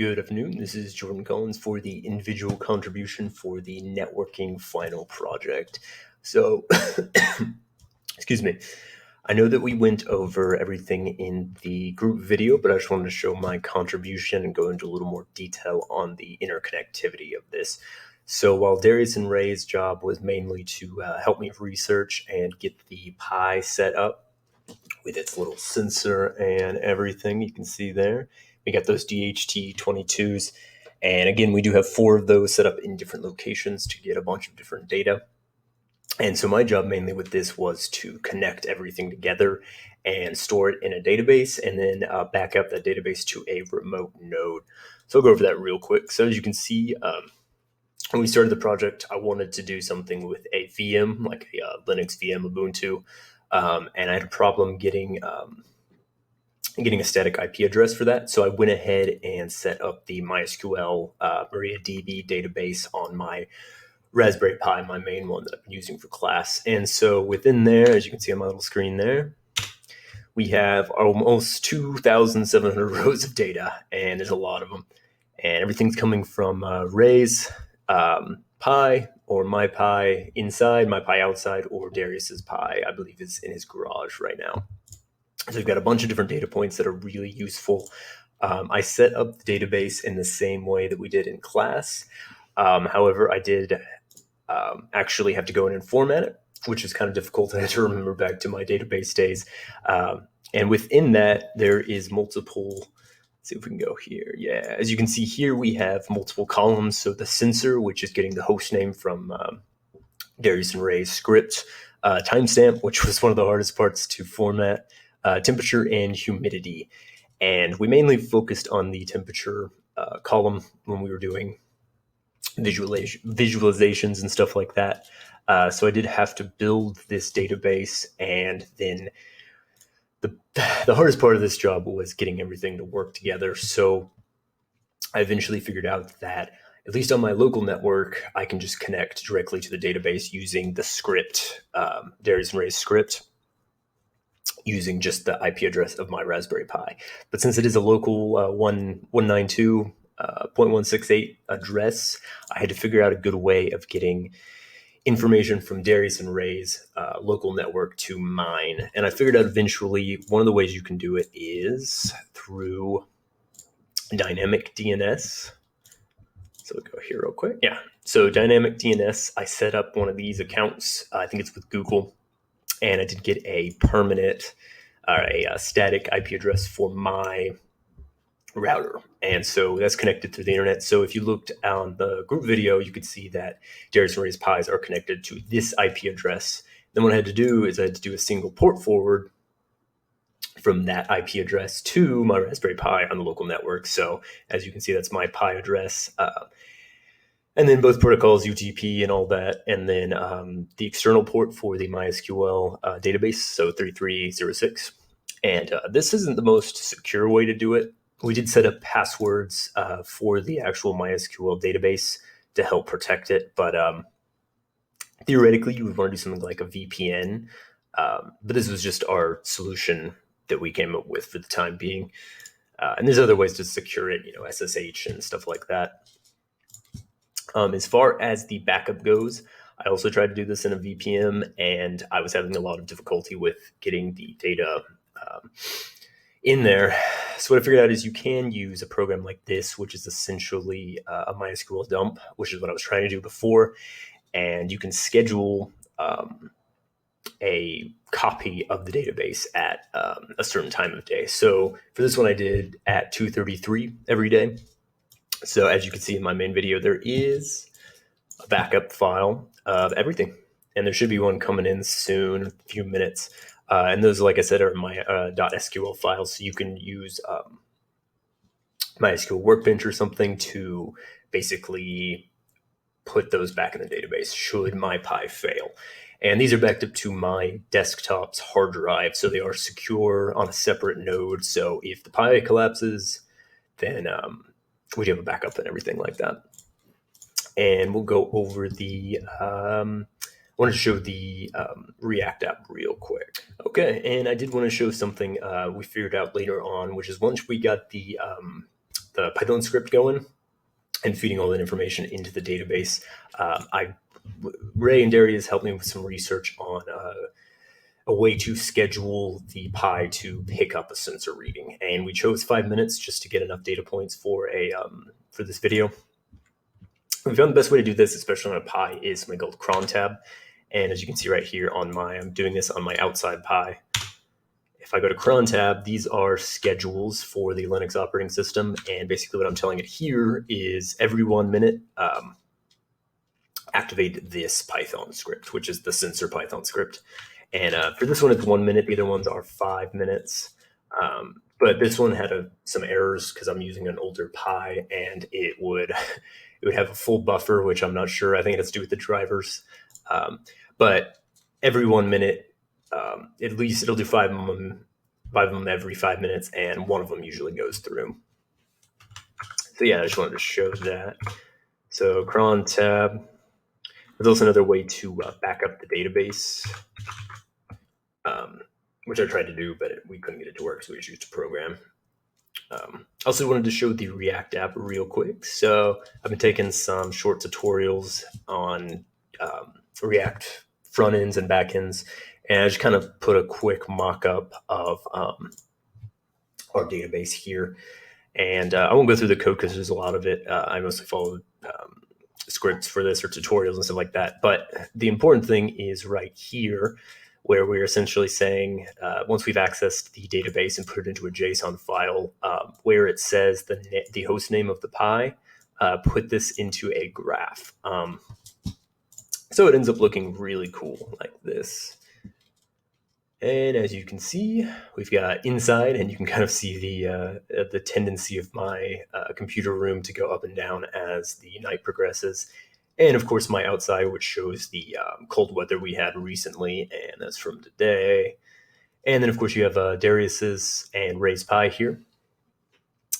Good afternoon. This is Jordan Collins for the individual contribution for the networking final project. So, excuse me. I know that we went over everything in the group video, but I just wanted to show my contribution and go into a little more detail on the interconnectivity of this. So while Darius and Ray's job was mainly to help me research and get the Pi set up with its little sensor and everything, you can see there. We got those DHT22s. And again, we do have 4 of those set up in different locations to get a bunch of different data. And so my job mainly with this was to connect everything together and store it in a database and then back up that database to a remote node. So I'll go over that real quick. So as you can see, when we started the project, I wanted to do something with a VM, like a Linux VM, Ubuntu, and I had a problem getting a static IP address for that. So I went ahead and set up the MySQL MariaDB database on my Raspberry Pi, my main one that I've been using for class. And so within there, as you can see on my little screen there, we have almost 2,700 rows of data, and there's a lot of them. And everything's coming from Ray's Pi or my Pi inside, my Pi outside, or Darius's Pi, I believe is in his garage right now. So we've got a bunch of different data points that are really useful. I set up the database in the same way that we did in class. However, I did actually have to go in and format it, which is kind of difficult. I had to remember back to my database days. And within that, there is multiple. Let's see if we can go here. Yeah, as you can see here, we have multiple columns. So the sensor, which is getting the host name from Darius and Ray's script, timestamp, which was one of the hardest parts to format, temperature and humidity. And we mainly focused on the temperature column when we were doing visualizations and stuff like that. So I did have to build this database, and then the hardest part of this job was getting everything to work together. So I eventually figured out that at least on my local network, I can just connect directly to the database using the script, Darius and Ray's script, using just the IP address of my Raspberry Pi. But since it is a local 192.168 address, I had to figure out a good way of getting information from Darius and Ray's local network to mine. And I figured out eventually one of the ways you can do it is through dynamic DNS. So we'll go here real quick. Yeah. So dynamic DNS, I set up one of these accounts. I think it's with Google. And I did get a permanent or a static IP address for my router. And so that's connected through the internet. So if you looked on the group video, you could see that Darius and Ray's Pis are connected to this IP address. Then what I had to do is I had to do a single port forward from that IP address to my Raspberry Pi on the local network. So as you can see, that's my Pi address. And then both protocols, UTP and all that. And then the external port for the MySQL database, so 3306. And this isn't the most secure way to do it. We did set up passwords for the actual MySQL database to help protect it. But theoretically, you would want to do something like a VPN. But this was just our solution that we came up with for the time being. And there's other ways to secure it, SSH and stuff like that. As far as the backup goes, I also tried to do this in a VPN, and I was having a lot of difficulty with getting the data in there. So what I figured out is you can use a program like this, which is essentially a MySQL dump, which is what I was trying to do before. And you can schedule a copy of the database at a certain time of day. So for this one, I did at 2:33 every day. So as you can see in my main video, there is a backup file of everything. And there should be one coming in soon, a few minutes. And those, like I said, are my .sql files. So you can use MySQL Workbench or something to basically put those back in the database should my Pi fail. And these are backed up to my desktop's hard drive. So they are secure on a separate node. So if the Pi collapses, then we do have a backup and everything like that. And we'll go over the, I wanted to show the React app real quick. Okay, and I did want to show something we figured out later on, which is once we got the the Python script going and feeding all that information into the database. Ray and Darius helped me with some research on a way to schedule the Pi to pick up a sensor reading, and we chose 5 minutes just to get enough data points for this video. We found the best way to do this, especially on a Pi, is something called cron tab. And as you can see right here I'm doing this on my outside Pi. If I go to cron tab, these are schedules for the Linux operating system. And basically what I'm telling it here is every 1 minute, activate this Python script, which is the sensor Python script. And for this one, it's 1 minute. The other ones are 5 minutes. But this one had some errors because I'm using an older Pi, and it would have a full buffer, which I'm not sure. I think it has to do with the drivers. But every 1 minute, at least it'll do five of them every 5 minutes, and one of them usually goes through. So yeah, I just wanted to show that. So cron tab. There's also another way to back up the database, which I tried to do, but we couldn't get it to work, so we just used a program. Also wanted to show the React app real quick. So I've been taking some short tutorials on React front ends and back ends, and I just kind of put a quick mock-up of our database here. And I won't go through the code because there's a lot of it. I mostly followed scripts for this or tutorials and stuff like that. But the important thing is right here, where we're essentially saying, once we've accessed the database and put it into a JSON file, where it says the host name of the Pi, put this into a graph. So it ends up looking really cool like this. And as you can see, we've got inside, and you can kind of see the tendency of my computer room to go up and down as the night progresses. And of course, my outside, which shows the cold weather we had recently, and that's from today. And then, of course, you have Darius's and Ray's Pi here.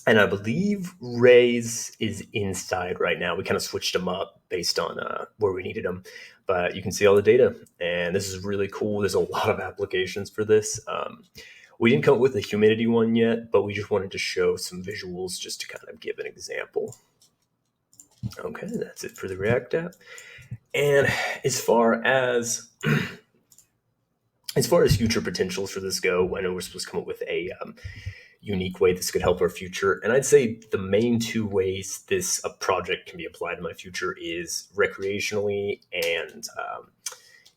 And I believe Ray's is inside right now. We kind of switched them up based on where we needed them. But you can see all the data, and this is really cool. There's a lot of applications for this. We didn't come up with the humidity one yet, but we just wanted to show some visuals just to kind of give an example. Okay, that's it for the React app. And as far as future potentials for this go, I know we're supposed to come up with a unique way this could help our future. And I'd say the main two ways this project can be applied in my future is recreationally and,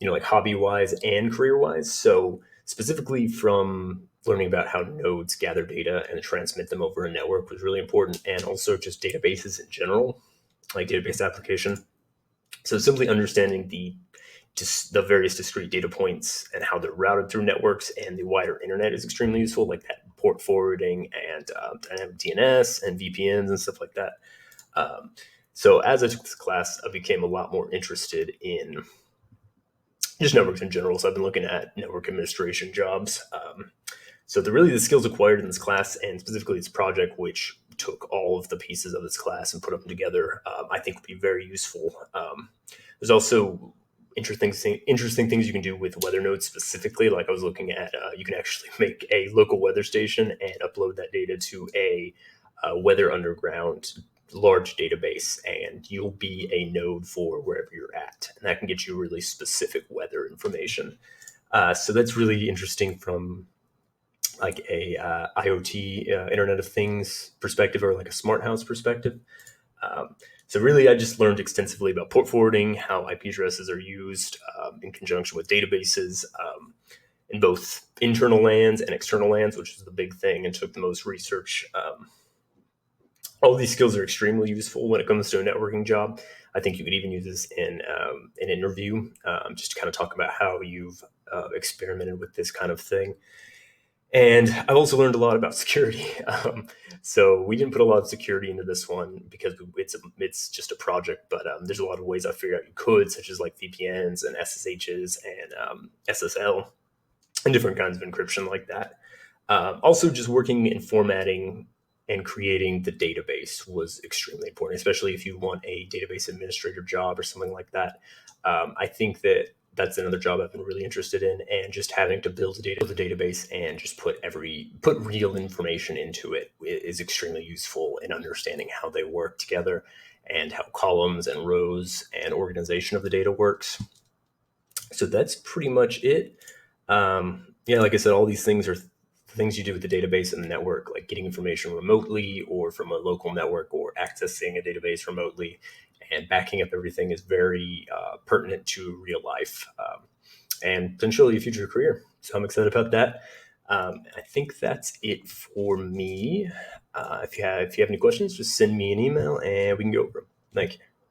like hobby-wise and career-wise. So specifically from learning about how nodes gather data and transmit them over a network was really important, and also just databases in general, like database application. So simply understanding the various discrete data points and how they're routed through networks and the wider internet is extremely useful, like that port forwarding and dynamic DNS and VPNs and stuff like that. So as I took this class, I became a lot more interested in just networks in general. So I've been looking at network administration jobs. So the skills acquired in this class, and specifically this project, which took all of the pieces of this class and put them together, I think would be very useful. There's also interesting things you can do with weather nodes specifically. Like I was looking at, you can actually make a local weather station and upload that data to a weather underground large database, and you'll be a node for wherever you're at. And that can get you really specific weather information. So that's really interesting from like a IoT, Internet of Things perspective, or like a smart house perspective. So really, I just learned extensively about port forwarding, how IP addresses are used in conjunction with databases in both internal LANs and external LANs, which is the big thing and took the most research. All these skills are extremely useful when it comes to a networking job. I think you could even use this in an interview, just to kind of talk about how you've experimented with this kind of thing. And I've also learned a lot about security. So we didn't put a lot of security into this one because it's just a project, but there's a lot of ways I figured out you could, such as like VPNs and SSHs and SSL and different kinds of encryption like that. Also, just working in formatting and creating the database was extremely important, especially if you want a database administrator job or something like that. I think that That's another job I've been really interested in, and just having to build a database and just put real information into it is extremely useful in understanding how they work together and how columns and rows and organization of the data works. So that's pretty much it. Yeah, like I said, all these things are things you do with the database and the network, like getting information remotely or from a local network or accessing a database remotely, and backing up everything is very pertinent to real life and potentially a future career. So I'm excited about that. I think that's it for me. If you have any questions, just send me an email and we can go over them. Thank you.